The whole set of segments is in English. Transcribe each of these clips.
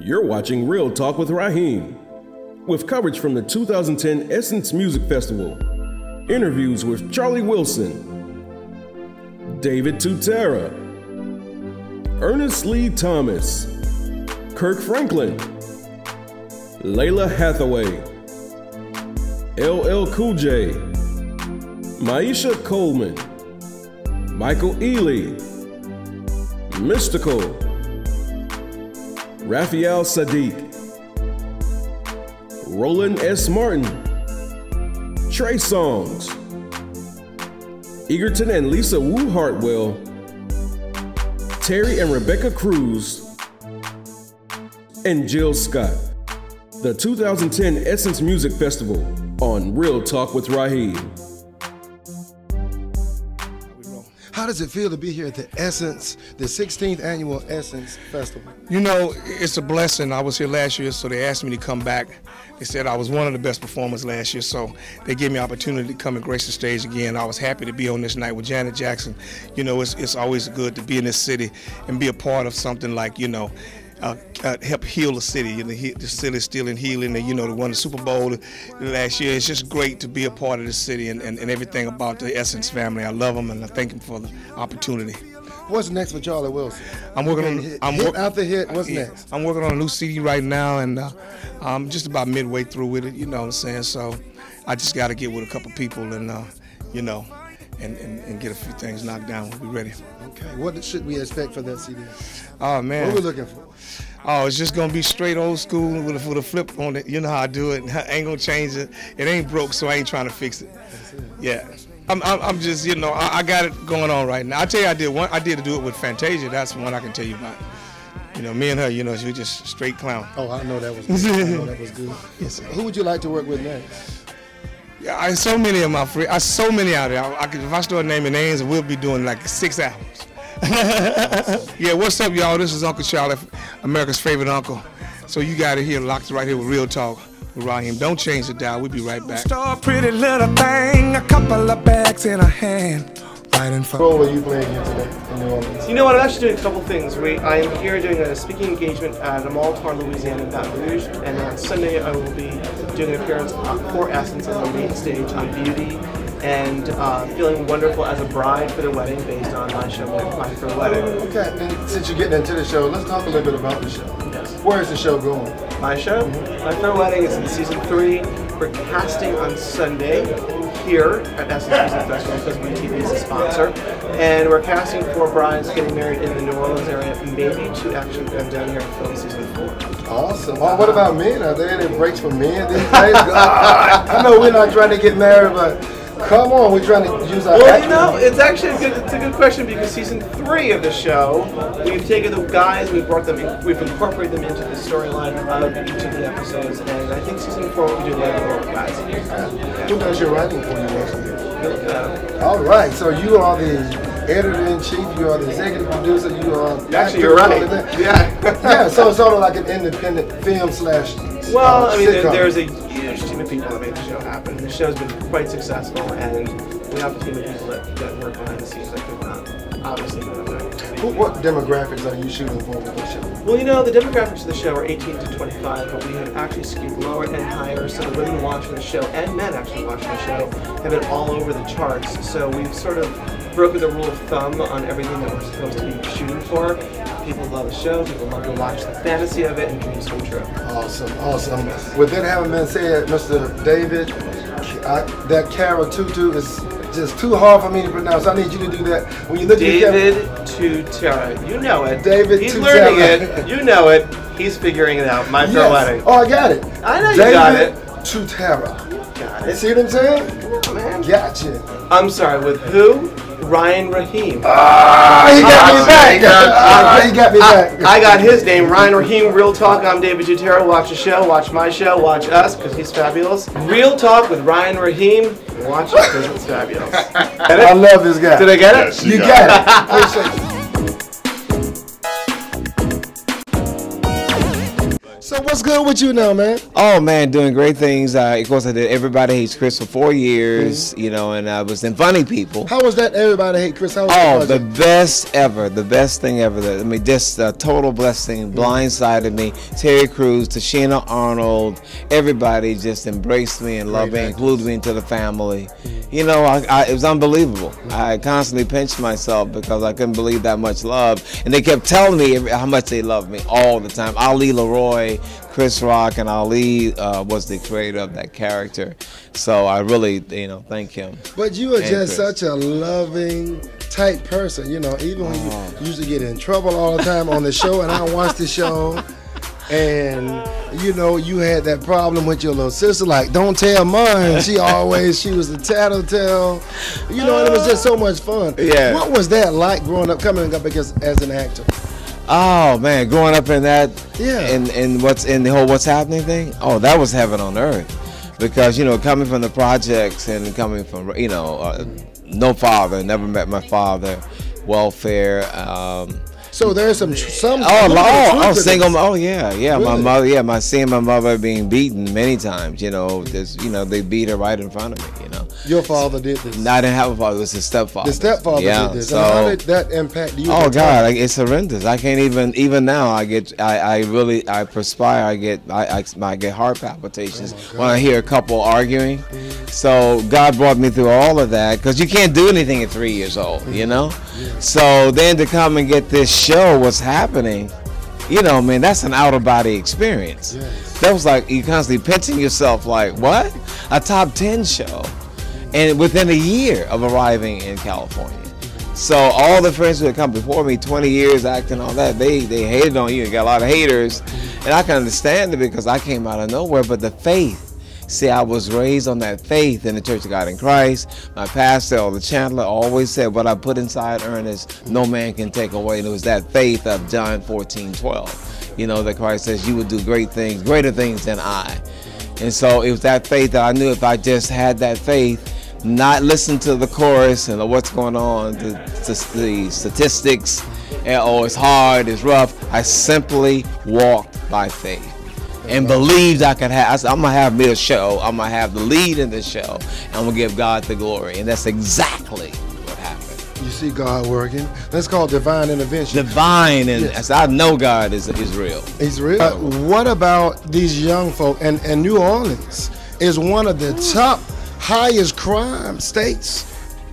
You're watching Real Talk with Rajheem, with coverage from the 2010 Essence Music Festival, interviews with Charlie Wilson, David Tutera, Ernest Lee Thomas, Kirk Franklin, Layla Hathaway, LL Cool J, Maisha Coleman, Michael Ely, Mystical, Raphael Sadiq, Roland S. Martin, Trey Songz, Egerton and Lisa Wu Hartwell, Terry and Rebecca Cruz, and Jill Scott. The 2010 Essence Music Festival on Real Talk with Rajheem. How does it feel to be here at the Essence, the 16th annual Essence Festival? You know, it's a blessing. I was here last year, so they asked me to come back. They said I was one of the best performers last year, so they gave me an opportunity to come and grace the stage again. I was happy to be on this night with Janet Jackson. You know, it's always good to be in this city and be a part of something like, you know, help heal the city. You know, the city's still in healing. And, you know, they won the Super Bowl last year. It's just great to be a part of the city and everything about the Essence family. I love them and I thank them for the opportunity. What's next for Charlie Wilson? I'm working on hit after hit. What's next? I'm working on a new CD right now, and I'm just about midway through with it. You know what I'm saying? So I just got to get with a couple people and you know, and get a few things knocked down. We'll be ready. Okay. What should we expect for that CD? Oh man. What are we looking for? Oh, it's just gonna be straight old school with a flip on it. You know how I do it. I ain't gonna change it. It ain't broke, so I ain't trying to fix it. That's it. Yeah. I'm just, you know, I got it going on right now. I tell you, I did do it with Fantasia. That's one I can tell you about. You know, me and her, you know, she was just straight clown. Oh, I know that was good. I know that was good. Yes. Who would you like to work with next? Yeah, I so many of my friends. I so many out there. If I start naming names, we'll be doing like 6 albums. Yeah, what's up, y'all? This is Uncle Charlie, America's favorite uncle. So you got it here, locked right here with Real Talk with Rajheem. Don't change the dial. We'll be right back. Star pretty little thing, a couple of bags in her hand. Right in front. What role are you playing here today in New Orleans? You know what? I'm actually doing a couple things. I am here doing a speaking engagement at a Mall Tour, Louisiana, in Baton Rouge, and on Sunday I will be doing an appearance for Essence on the main stage on Beauty, and feeling wonderful as a bride for the wedding based on my show, My Fair Wedding. Okay, and since you're getting into the show, let's talk a little bit about the show. Yes. Where is the show going? My show, My Fair Wedding, is in season 3. We're casting on Sunday here at Essence Music Festival because BTV is a sponsor, and we're casting 4 brides getting married in the New Orleans area, maybe 2 actually come down here to film season 4. Awesome. Oh, what about men? Are there any breaks for men these days? I know we're not trying to get married, but come on, we're trying to use our. Well, you know, it's actually it's a good question because season 3 of the show, we've taken the guys, we've incorporated them into the storyline of each of the episodes, and I think season 4 we'll be doing a little more with guys. Who does your writing for you? All right, so you are the editor-in-chief, you are the executive producer, you are. Actually, you're right. Yeah. Yeah, so it's sort of like an independent film slash. Well, I mean, there's a huge team of people that make the show happen. The show's been quite successful, and we have a team of people that work behind the scenes that could obviously know that. What demographics are you shooting for with the show? Well, you know, the demographics of the show are 18 to 25, but we have actually skewed lower and higher, so the women watching the show, and men actually watching the show, have been all over the charts. So we've sort of broken the rule of thumb on everything that we're supposed to be shooting for. People love the show, people love to watch the fantasy of it, and dreams come true. Awesome, awesome. With that having been said, Mr. David, that Cara Tutu is just too hard for me to pronounce. I need you to do that. When you look David Tutera, you know it. David He's Tutera. learning it. You know it. He's figuring it out. My Fair Wedding. Oh, I got it. I know you got it. Tutera. Got it. See what I'm saying? Yeah, man. Gotcha. I'm sorry, with who? Ryan Rajheem. Ah, he got me back. He got me back. I got his name, Ryan Rajheem. Real Talk. I'm David Tutera. Watch the show. Watch my show. Watch us because he's fabulous. Real Talk with Ryan Rajheem. Watch it because it's fabulous. I love this guy. Did I get it? Yes, You got it. So what's good with you now, man? Oh man, doing great things. Of course, I did Everybody Hates Chris for 4 years, you know, and I was in Funny People. How was that? Everybody Hate Chris. How was Oh, the best ever, the best thing ever. I mean, just a total blessing. Blindsided me. Terry Crews, Tashina Arnold, everybody just embraced me and loved me, included me into the family. You know, it was unbelievable. I constantly pinched myself because I couldn't believe that much love, and they kept telling me how much they loved me all the time. Ali Leroy, Chris Rock, and Ali was the creator of that character, so I really, you know, thank him. But you are just such a loving type person, you know. Even when you used to get in trouble all the time on the show, and I watched the show. And you know, you had that problem with your little sister, like, don't tell mine. She was a tattletale. You know, and it was just so much fun. Yeah. What was that like growing up, coming up as an actor? Oh man, growing up in that, yeah, and what's in the whole What's Happening thing. Oh, that was heaven on earth, because you know, coming from the projects and coming from, you know, no father, never met my father, welfare. So there's some single. Oh yeah. Really? My mother, seeing my mother being beaten many times. You know, they beat her right in front of me. You know. Your father did this. No, I didn't have a father. It was his stepfather. The stepfather did this. So, and how did that impact you? Oh God, it's horrendous. I can't even now. I perspire. I get heart palpitations when I hear a couple arguing. So God brought me through all of that, because you can't do anything at 3 years old. You know. Yeah. So then to come and get this show, What's Happening, you know, man, that's an out of body experience. Yes. That was like you constantly pinching yourself, like, what? A top 10 show, and within a year of arriving in California. So all the friends who had come before me, 20 years acting, all that, they hated on you. You got a lot of haters, and I can understand it because I came out of nowhere. But the faith. See, I was raised on that faith in the Church of God in Christ. My pastor, Elder Chandler, always said, what I put inside Ernest, no man can take away. And it was that faith of John 14:12. You know, that Christ says, you will do great things, greater things than I. And so it was that faith that I knew if I just had that faith, not listen to the chorus and what's going on, the statistics, oh, it's hard, it's rough. I simply walked by faith. And believed I could have. I said, I'm gonna have me a show. I'm gonna have the lead in the show. And I'm gonna give God the glory. And that's exactly what happened. You see God working. That's called divine intervention. Divine, and yes. I know God is real. He's real. What about these young folk? And New Orleans is one of the top highest crime states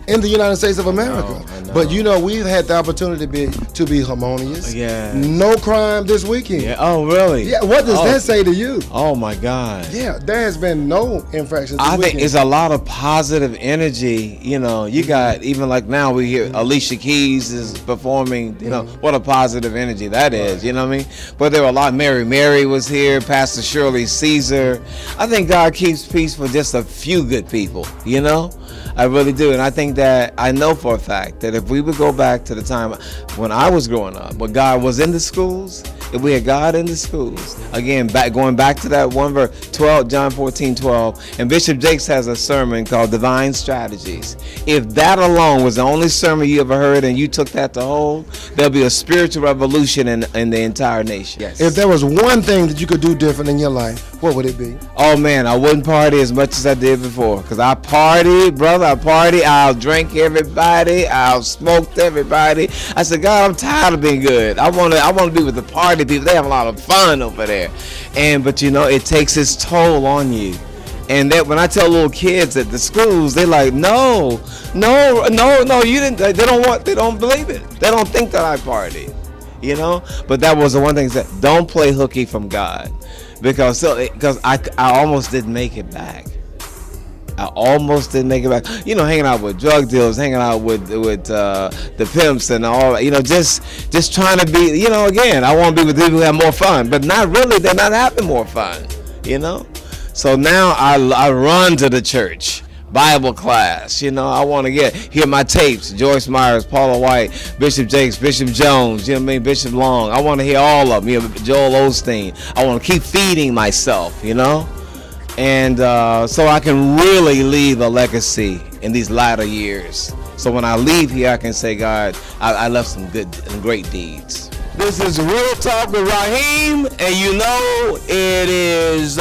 in the United States of America. I know. But you know, we've had the opportunity to be harmonious. Yeah. No crime this weekend. Yeah. Oh, really? Yeah. What does that say to you? Oh my God. Yeah, there has been no infractions this I weekend. think it's a lot of positive energy. You know, you got, even like now we hear Alicia Keys is performing, you know, what a positive energy that is, you know what I mean? But there were a lot. Mary was here, Pastor Shirley Caesar. I think God keeps peace for just a few good people, you know? I really do. And I think that, I know for a fact that if we would go back to the time when I was growing up, when God was in the schools, if we had God in the schools, again, going back to that one verse, John 14:12, and Bishop Jakes has a sermon called Divine Strategies. If that alone was the only sermon you ever heard and you took that to hold, there'll be a spiritual revolution in the entire nation. Yes. If there was one thing that you could do different in your life, what would it be? Oh man, I wouldn't party as much as I did before, because I partied, brother. I'll drink everybody, I'll smoke everybody. I said, God, I'm tired of being good. I want to be with the party people. They have a lot of fun over there. But you know, it takes its toll on you. And that when I tell little kids at the schools, they're like, no, you didn't. They don't believe it. They don't think that I party, you know. But that was the one thing that don't play hooky from God, because I almost didn't make it back. I almost didn't make it back. You know, hanging out with drug dealers, hanging out with the pimps and all, you know, just trying to be, you know, again, I want to be with people who have more fun, but not really, they're not having more fun, you know? So now I run to the church, Bible class, you know, I want to hear my tapes, Joyce Myers, Paula White, Bishop Jakes, Bishop Jones, you know what I mean, Bishop Long. I want to hear all of them, you know, Joel Osteen. I want to keep feeding myself, you know? And so I can really leave a legacy in these latter years. So when I leave here, I can say, God, I left some good and great deeds. This is Real Talk with Rajheem, and you know it is